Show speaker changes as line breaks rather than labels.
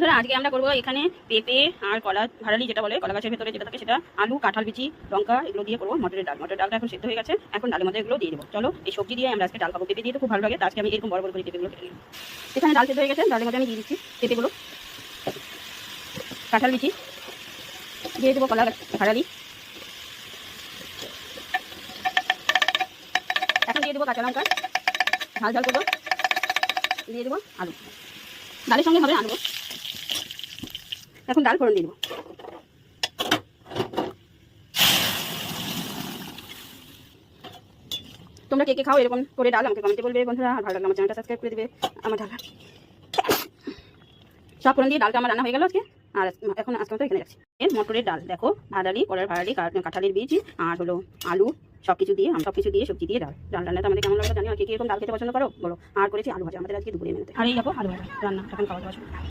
ধরো আজকে আমরা করবো এখানে পেঁপে আর কলা ভাড়ালি যেটা বলে কলা গাছের ভেতরে যেটা থাকে সেটা, আলু, কাঁঠাল বিচি, লঙ্কা এগুলো দিয়ে করবো মটরের ডাল। মটরের ডালটা এখন সেদ্ধ হয়ে গেছে, এখন ডালের মধ্যে এগুলো দিয়ে দেবো। চলো এই সবজি দিয়ে আমরা আজকে ডাল খাবো। পেঁপে দিয়ে তো খুব ভালো লাগে, তো আজকে আমি এরকম বড় বড় করে পেঁপেগুলো কেটে নিই। এখানে ডাল সেদ্ধ হয়ে গেছে, ডালের মধ্যে আমি দিয়ে দিচ্ছি পেঁপেগুলো, কাঁঠাল বিচি দিয়ে দেবো, কলা ভাড়ালি, এখন দিয়ে দেবো কাঁচা লঙ্কা, ঝাল ঝাল করবো, দিয়ে দেবো আলু। ডালের সঙ্গে হবে আলু। এখন ডাল ফোড়ন দিয়ে দেবো। তোমরা কে কে খাও এরকম করে ডাল আমাকে কমেন্টে বলবে বন্ধুরা। আর ভালো লাগলে আমার চ্যানেলটা সাবস্ক্রাইব করে দেবে। আমার ডাল সব ফোড়ন দিয়ে ডালটা আমার রান্না হয়ে গেল আজকে। আর এখন আজকে মতো এখানে রাখছি। মটরের ডাল দেখো, ভাড়ালি, কলার ভাড়ালি, কাঁঠালের বীজ আর হলো আলু, সবকিছু দিয়ে সবকিছু দিয়ে সবজি দিয়ে ডাল। ডাল রান্নাটা আমাদের কেমন লাগবে জানি। আর কে এরকম ডাল খেতে পছন্দ করো বলো। আর করেছি আলু ভাজা আমাদের আজকে দুপুরে মেনুতে। আর এই দেখো আলু ভাজা রান্না, এখন খাওয়া দাওয়া শুরু।